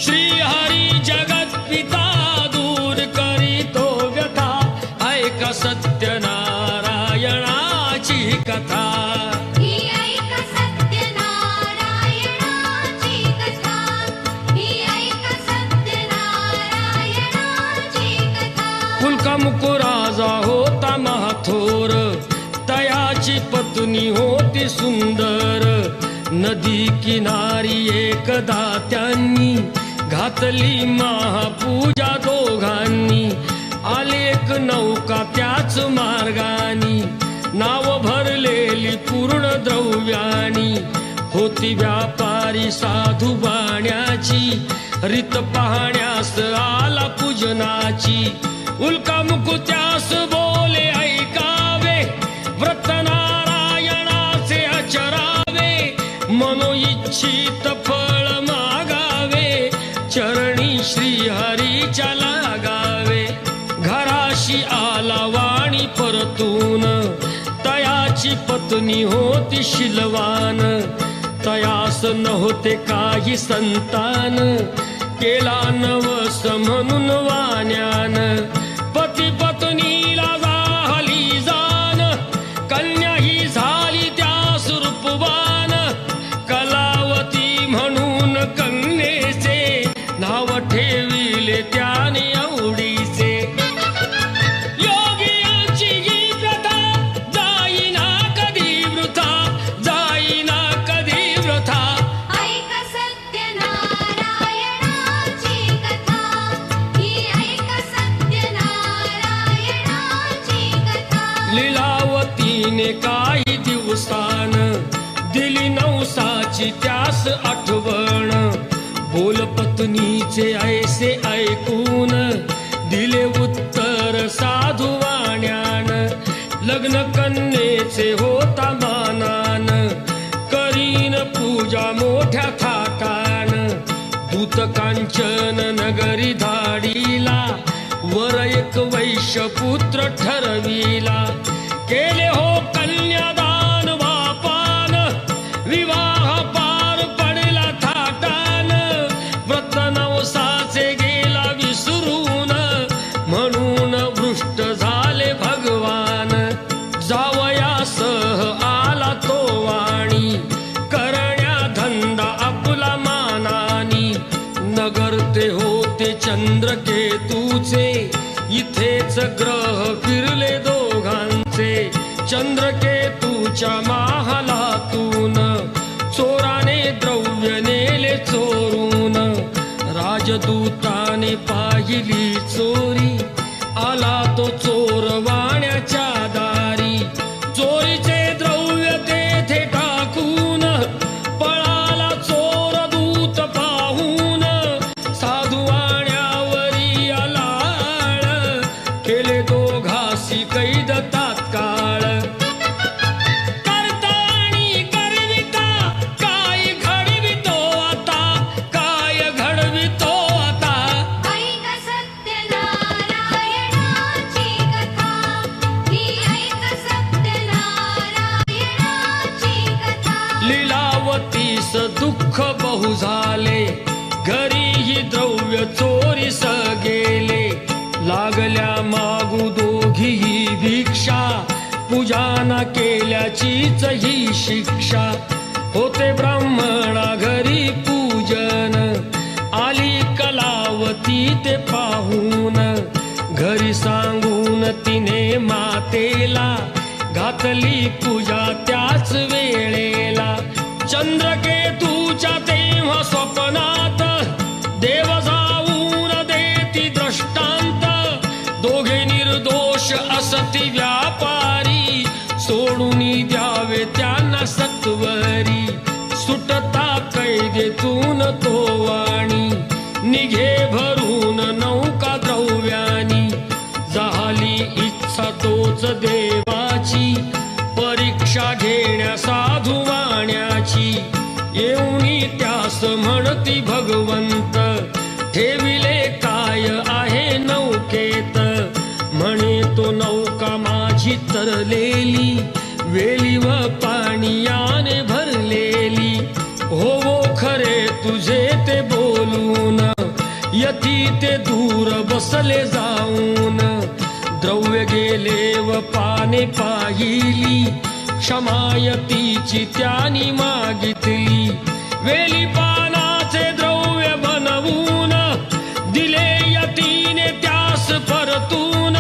श्री हरी जगत पिता दूर करीतो व्यथा ऐका सत्यनारायणाची कथा मुकुराजा होता महाथोर तयाची पत्नी होती सुंदर नदी किनारी एकदा त्यांनी घातली महापूजा दोघांनी आली एक नौका त्याच मार्गानी नाव भरलेली पूर्ण द्रव्यानी होती व्यापारी साधू बाण्याची रीत पाहण्यास आला पूजनाची उल्का मुकुत्यास बोले ऐकावे व्रत नारायणाचे आचरावे मनोइच्छित फळ मागावे चरणी श्री हरीच्या लागावे घराशी आला वाणी परतून तयाची पत्नी होती शिलवान तयास नव्हते काही संतान केला नवस म्हणून वाण्यान पती पत्नीला झाली जाण कन्या ही झाली त्यास रूपवान कलावती म्हणून कन्येचे नाव ठेविले त्याने आवडीचे योगियांची ही प्रथा जाईना कधी वृथा जाईना कधी वृथा लीलावतीने काही दिवसान दिली नवसाची त्यास आठवण बोल पत्नीचे ऐसे ऐकून दिले उत्तर साधू वाण्यान लग्न कन्येचे होता मानान करीन पूजा मोठ्या थाटान दूत कांचन नगरी धाडीला वर एक वैश्य पुत्र ठरविला केले हो कन्यादान वापान विवाह पार पडला थाटान व्रत नवसाचे गेला विसरून म्हणून भ्रष्ट झाले भगवान जावयासह आला तो वाणी करण्या धंदा आपला मानानी नगर ते होते चंद्रकेतूचे इथेच ग्रह फिरले दोघांचे चंद्रकेतूच्या महालातून चोराने द्रव्य नेले चोरून राजदूताने पाहिली चोरी आला तो चोर वाण्याच्या दारी चोरीचे द्रव्य तेथे टाकून पळाला चोर दूत पाहून साधू वाण्यावरी आलाळ केले दोघासी कैद तात्काळ करता आणि करविता काय घडवितो आता काय घडवितो आता ऐका सत्यनारायणाची कथा ही ऐका सत्यनारायणाची कथा लीलावतीस दुःख बहु झाले घरीही द्रव्य चोरीस गेले लागल्या मागू दोघीही भिक्षा पूजा न केल्याचीच ही शिक्षा होते ब्राह्मणा घरी पूजन आली कलावती ते पाहून घरी सांगून तिने मातेला घातली पूजा त्याच वेळेला चंद्रकेतूच्या तेव्हा स्वप्नात देव जाऊन देती दृष्टांत दोघे निर्दोष असती व्यापारी सोडून द्यावे त्यांना सत्वरी सुटता कैदेतून तो वाणी निघे भरून नौका द्रव्यानी झाली इच्छा तोच देवाची परीक्षा घेण्या साधू वाण्याची येऊनी त्यास म्हणती भगवंत ठेविले काय आहे नौकेत म्हणे तो नौका माझी तरलेली वेली व पाणीयाने भरलेली हो खरे तुझे ते बोलून यती ते दूर बसले जाऊन द्रव्य गेले व पाने पाहिली क्षमायतीची त्यानी मागितली वेली पानाचे द्रव्य बनवून दिले यतीने त्यास परतून